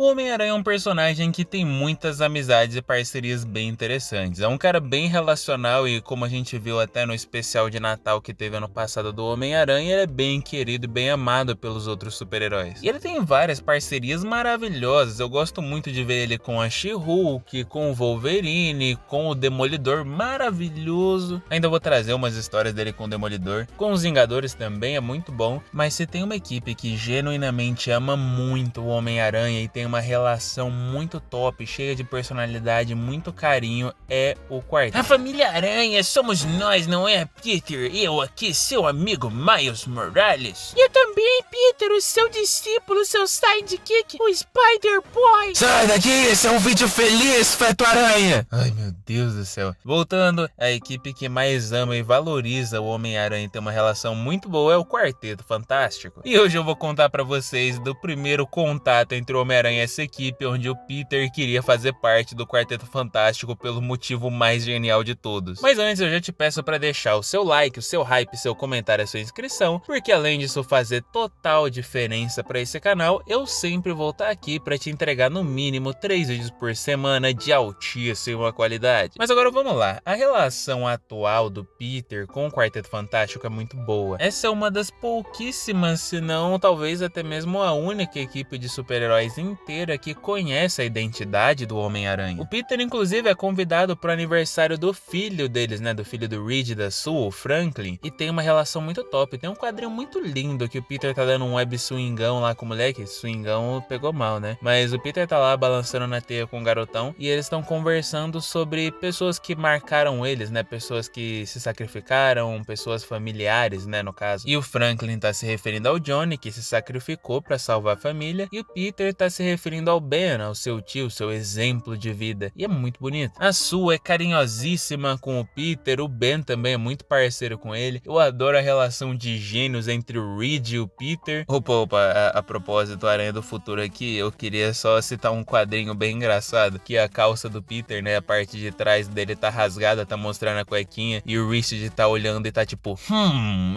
Homem-Aranha é um personagem que tem muitas amizades e parcerias bem interessantes. É um cara bem relacional e, como a gente viu até no especial de Natal que teve ano passado do Homem-Aranha, ele é bem querido e bem amado pelos outros super-heróis. E ele tem várias parcerias maravilhosas. Eu gosto muito de ver ele com a She-Hulk, com o Wolverine, com o Demolidor, maravilhoso. Ainda vou trazer umas histórias dele com o Demolidor. Com os Vingadores também é muito bom. Mas se tem uma equipe que genuinamente ama muito o Homem-Aranha e tem uma relação muito top, cheia de personalidade, muito carinho, é o Quarteto. A família Aranha somos nós, não é, Peter? Eu aqui, seu amigo Miles Morales. E eu também, Peter, o seu discípulo, seu sidekick, o Spider-Boy. Sai daqui, esse é um vídeo feliz, Feto Aranha. Ai, meu Deus do céu. Voltando, a equipe que mais ama e valoriza o Homem-Aranha e tem uma relação muito boa é o Quarteto Fantástico. E hoje eu vou contar pra vocês do primeiro contato entre o Homem-Aranha e essa equipe, onde o Peter queria fazer parte do Quarteto Fantástico pelo motivo mais genial de todos. Mas antes eu já te peço pra deixar o seu like, o seu hype, seu comentário, a sua inscrição, porque além disso fazer total diferença pra esse canal, eu sempre vou estar aqui pra te entregar no mínimo 3 vídeos por semana de altíssima qualidade. Mas agora vamos lá, a relação atual do Peter com o Quarteto Fantástico é muito boa. Essa é uma das pouquíssimas, se não talvez até mesmo a única equipe de super-heróis inteira que conhece a identidade do Homem-Aranha. O Peter inclusive é convidado pro aniversário do filho deles, né, do filho do Reed e da Sue, o Franklin, e tem uma relação muito top. Tem um quadrinho muito lindo que o Peter tá dando um web swingão lá com o moleque. Swingão pegou mal, né? Mas o Peter tá lá balançando na teia com o garotão e eles estão conversando sobre pessoas que marcaram eles, né? Pessoas que se sacrificaram, pessoas familiares, né, no caso. E o Franklin tá se referindo ao Johnny, que se sacrificou pra salvar a família, e o Peter tá se referindo ao Ben, ao seu tio, seu exemplo de vida. E é muito bonito. A Sue é carinhosíssima com o Peter, o Ben também é muito parceiro com ele. Eu adoro a relação de gênios entre o Reed e o Peter. Opa, a propósito, Aranha do Futuro aqui, eu queria só citar um quadrinho bem engraçado, que a calça do Peter, né, a parte de trás dele tá rasgada, tá mostrando a cuequinha, e o Reed tá olhando e tá tipo,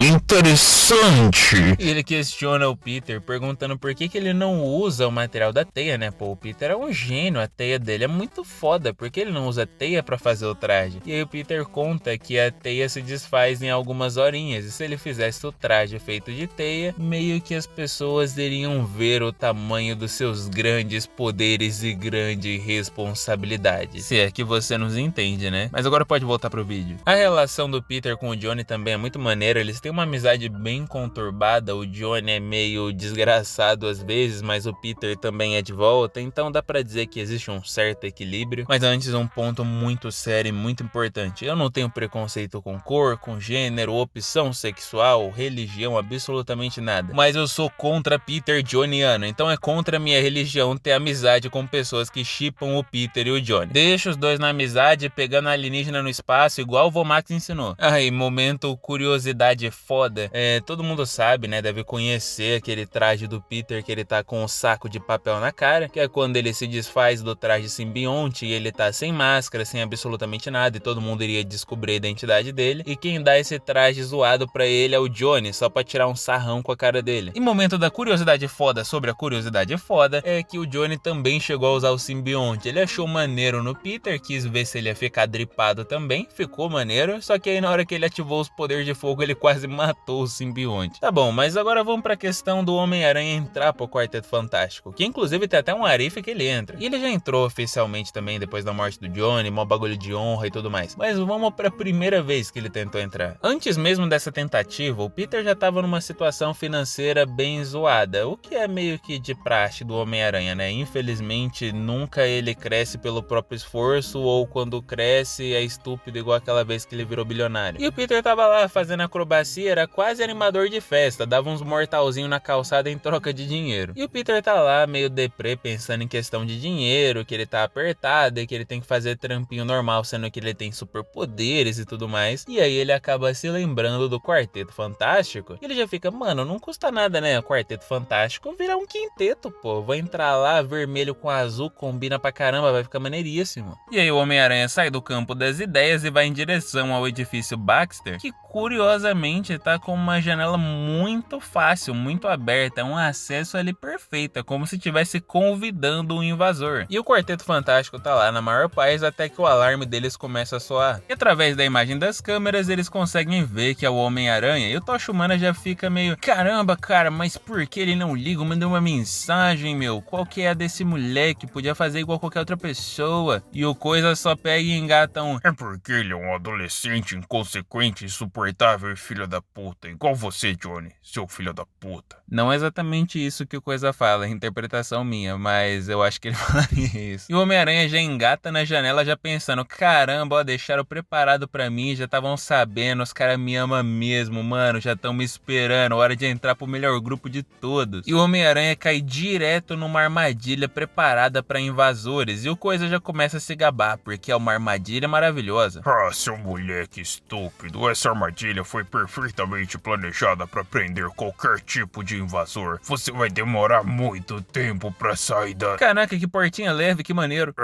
interessante. E ele questiona o Peter, perguntando por que ele não usa o material da teia, né? Pô, o Peter é um gênio, a teia dele é muito foda, por que ele não usa teia pra fazer o traje? E aí o Peter conta que a teia se desfaz em algumas horinhas, e se ele fizesse o traje feito de teia, meio que as pessoas iriam ver o tamanho dos seus grandes poderes e grande responsabilidade. Se é que você nos entende, né? Mas agora pode voltar pro vídeo. A relação do Peter com o Johnny também é muito maneira, eles têm uma amizade bem conturbada, o Johnny é meio desgraçado às vezes, mas o Peter também é de volta, então dá pra dizer que existe um certo equilíbrio. Mas antes, um ponto muito sério e muito importante, eu não tenho preconceito com cor, com gênero, opção sexual, religião, absolutamente nada, mas eu sou contra Peter Johniano, então é contra a minha religião ter amizade com pessoas que shippam o Peter e o Johnny. Deixa os dois na amizade, pegando alienígena no espaço, igual o Vomax ensinou. Aí, momento curiosidade foda, todo mundo sabe, né, deve conhecer aquele traje do Peter que ele tá com um saco de papel na cara, que é quando ele se desfaz do traje simbionte e ele tá sem máscara, sem absolutamente nada, e todo mundo iria descobrir a identidade dele, e quem dá esse traje zoado pra ele é o Johnny, só pra tirar um sarrão com a cara dele. E momento da curiosidade foda sobre a curiosidade foda, é que o Johnny também chegou a usar o simbionte. Ele achou maneiro no Peter, quis ver se ele ia ficar dripado também, ficou maneiro, só que aí na hora que ele ativou os poderes de fogo, ele quase matou o simbionte. Tá bom, mas agora vamos pra questão do Homem-Aranha entrar pro Quarteto Fantástico, que inclusive tem até um arife que ele entra. E ele já entrou oficialmente também depois da morte do Johnny, mó bagulho de honra e tudo mais. Mas vamos pra primeira vez que ele tentou entrar. Antes mesmo dessa tentativa, o Peter já tava numa situação financeira bem zoada, o que é meio que de praxe do Homem-Aranha, né? Infelizmente, nunca ele cresce pelo próprio esforço, ou quando cresce é estúpido igual aquela vez que ele virou bilionário. E o Peter tava lá fazendo acrobacia, era quase animador de festa, dava uns mortalzinhos na calçada em troca de dinheiro. E o Peter tá lá meio deprê, pensando em questão de dinheiro, que ele tá apertado e que ele tem que fazer trampinho normal, sendo que ele tem superpoderes e tudo mais. E aí ele acaba se lembrando do Quarteto Fantástico, e ele já fica, mano, não custa nada, né, o Quarteto Fantástico virar um quinteto, pô, vou entrar lá, vermelho com azul, combina pra caramba, vai ficar maneiríssimo. E aí o Homem-Aranha sai do campo das ideias e vai em direção ao edifício Baxter, que curiosamente tá com uma janela muito fácil, muito aberta, é um acesso ali perfeito, é como se tivesse aparece convidando o invasor. E o Quarteto Fantástico tá lá na maior paz até que o alarme deles começa a soar. E através da imagem das câmeras eles conseguem ver que é o Homem-Aranha. E o Tocha Humana já fica meio, caramba, cara, mas por que ele não liga? Mandou uma mensagem, meu. Qual que é a desse moleque? Podia fazer igual qualquer outra pessoa. E o Coisa só pega e engata um, é porque ele é um adolescente inconsequente, insuportável e filho da puta, igual você, Johnny, seu filho da puta. Não é exatamente isso que o Coisa fala, é interpretação minha, mas eu acho que ele falaria isso. E o Homem-Aranha já engata na janela já pensando, caramba, ó, deixaram preparado pra mim, já estavam sabendo, os caras me amam mesmo, mano, já estão me esperando, hora de entrar pro melhor grupo de todos. E o Homem-Aranha cai direto numa armadilha preparada pra invasores, e o Coisa já começa a se gabar, porque é uma armadilha maravilhosa. Ah, seu moleque estúpido, essa armadilha foi perfeitamente planejada pra prender qualquer tipo de invasor. Você vai demorar muito tempo pra sair da... Caraca, que portinha leve, que maneiro.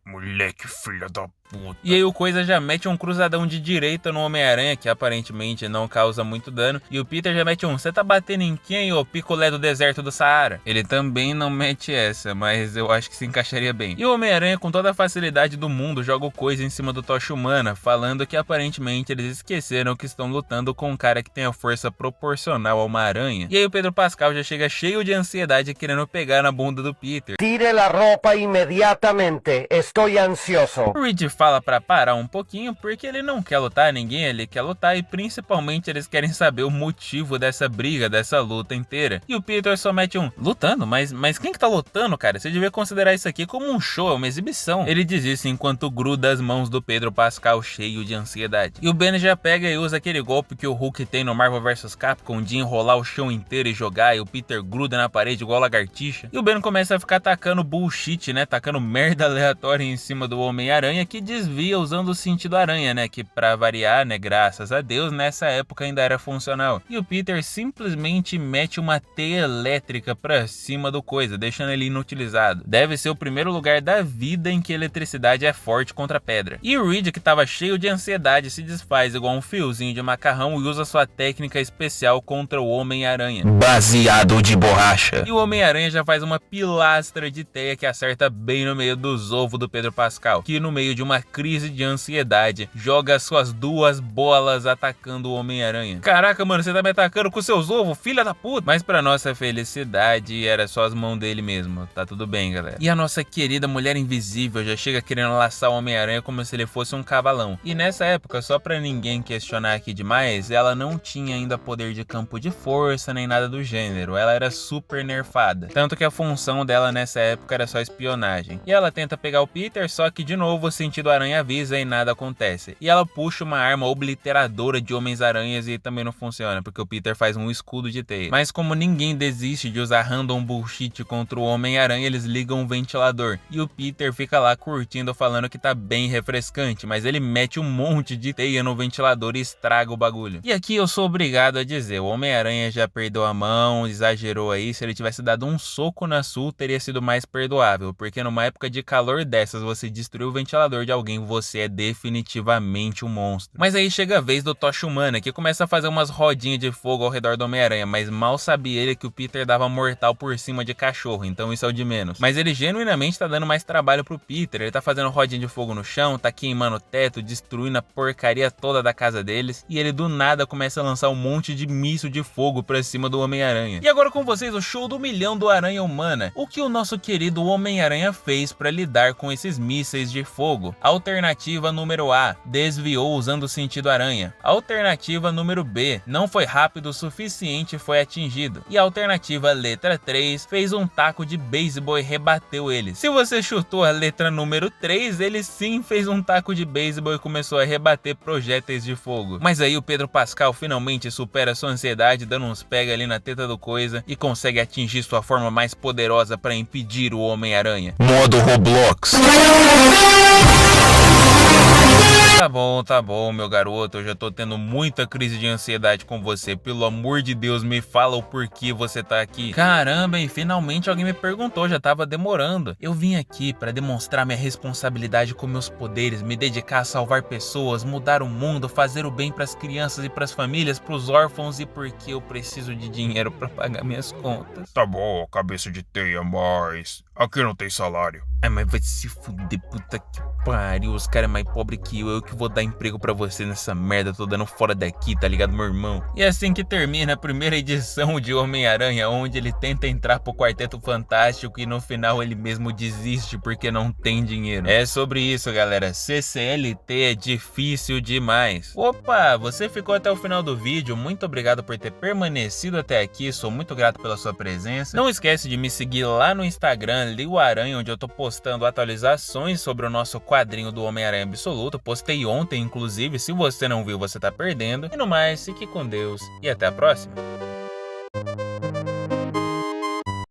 Moleque filho da puta. E aí o Coisa já mete um cruzadão de direita no Homem-Aranha, que aparentemente não causa muito dano. E o Peter já mete um, você tá batendo em quem, ô picolé do deserto do Saara? Ele também não mete essa, mas eu acho que se encaixaria bem. E o Homem-Aranha, com toda a facilidade do mundo, joga o Coisa em cima do Tocha Humana, falando que aparentemente eles esqueceram que estão lutando com um cara que tem a força proporcional a uma aranha. E aí o Pedro Pascal já chega cheio de ansiedade querendo pegar na bunda do Peter. Tire a roupa imediatamente, estou ansioso. O Reed fala pra parar um pouquinho porque ele não quer lutar ninguém, ele quer lutar e principalmente eles querem saber o motivo dessa briga, dessa luta inteira. E o Peter só mete um, lutando? Mas quem que tá lutando, cara? Você devia considerar isso aqui como um show, é uma exibição. Ele diz isso enquanto gruda as mãos do Pedro Pascal cheio de ansiedade. E o Ben já pega e usa aquele golpe que o Hulk tem no Marvel vs Capcom de enrolar o chão inteiro e jogar, e o Peter gruda na parede igual lagartixa. E o Ben começa a ficar tacando bullshit, né? Tacando merda aleatória em cima do Homem-Aranha, que desvia usando o sentido aranha, né? Que pra variar, né? Graças a Deus, nessa época ainda era funcional. E o Peter simplesmente mete uma teia elétrica pra cima do Coisa, deixando ele inutilizado. Deve ser o primeiro lugar da vida em que a eletricidade é forte contra a pedra. E o Reed, que tava cheio de ansiedade, se desfaz igual um fiozinho de macarrão e usa sua técnica especial contra o Homem-Aranha. Baseado de borracha. E o Homem-Aranha já faz uma pilastra de teia que acerta bem no meio dos ovos do Pedro Pascal, que no meio de uma crise de ansiedade joga suas duas bolas atacando o Homem-Aranha. Caraca, mano, você tá me atacando com seus ovos, filha da puta! Mas pra nossa felicidade, era só as mãos dele mesmo. Tá tudo bem, galera. E a nossa querida Mulher Invisível já chega querendo laçar o Homem-Aranha como se ele fosse um cavalão. E nessa época, só pra ninguém questionar aqui demais, ela não tinha ainda poder de campo de força nem nada do gênero. Ela era super nerfada. Tanto que a função dela nessa época era só espionagem. E ela tenta pegar o Peter, só que de novo o sentido aranha avisa e nada acontece. E ela puxa uma arma obliteradora de Homens-Aranhas e também não funciona, porque o Peter faz um escudo de teia. Mas como ninguém desiste de usar random bullshit contra o Homem-Aranha, eles ligam um ventilador. E o Peter fica lá curtindo, falando que tá bem refrescante, mas ele mete um monte de teia no ventilador e estraga o bagulho. E aqui eu sou obrigado a dizer, o Homem-Aranha já perdeu a mão, exagerou aí, se ele tivesse dado um soco na Sul, teria sido mais perdoável, porque numa época de calor dessas, você destruiu o ventilador de alguém, você é definitivamente um monstro. Mas aí chega a vez do Tocha Humana, que começa a fazer umas rodinhas de fogo ao redor do Homem-Aranha, mas mal sabia ele que o Peter dava mortal por cima de cachorro, então isso é o de menos. Mas ele genuinamente tá dando mais trabalho pro Peter, ele tá fazendo rodinha de fogo no chão, tá queimando o teto, destruindo a porcaria toda da casa deles, e ele do nada começa a lançar um monte de míssil de fogo pra cima do Homem-Aranha. E agora com vocês o show do milhão do Aranha Humana. O que o nosso querido Homem-Aranha fez pra lidar com esses mísseis de fogo? Alternativa número A, desviou usando o sentido aranha. Alternativa número B, não foi rápido o suficiente e foi atingido. E a alternativa letra 3, fez um taco de beisebol e rebateu ele. Se você chutou a letra número 3, ele sim fez um taco de beisebol e começou a rebater projéteis de fogo. Mas aí o Pedro Pascal finalmente supera sua ansiedade, dando uns pega ali na teta do Coisa e consegue atingir sua forma mais poderosa para impedir o Homem-Aranha. Modo Roblox. Tá bom, meu garoto, eu já tô tendo muita crise de ansiedade com você. Pelo amor de Deus, me fala o porquê você tá aqui. Caramba, hein, finalmente alguém me perguntou, já tava demorando. Eu vim aqui pra demonstrar minha responsabilidade com meus poderes, me dedicar a salvar pessoas, mudar o mundo, fazer o bem pras crianças e pras famílias, pros órfãos e porque eu preciso de dinheiro pra pagar minhas contas. Tá bom, cabeça de teia, mas aqui não tem salário. Ai, mas vai se fuder, puta que pariu. Os caras é mais pobres que eu que vou dar emprego pra você nessa merda. Tô dando fora daqui, tá ligado, meu irmão? E é assim que termina a primeira edição de Homem-Aranha, onde ele tenta entrar pro Quarteto Fantástico e no final ele mesmo desiste porque não tem dinheiro. É sobre isso, galera. CCLT é difícil demais. Opa, você ficou até o final do vídeo. Muito obrigado por ter permanecido até aqui. Sou muito grato pela sua presença. Não esquece de me seguir lá no Instagram, Lio Aranha, onde eu tô postando atualizações sobre o nosso quadrinho do Homem-Aranha Absoluto. Postei ontem, inclusive. Se você não viu, você tá perdendo. E no mais, fique com Deus e até a próxima.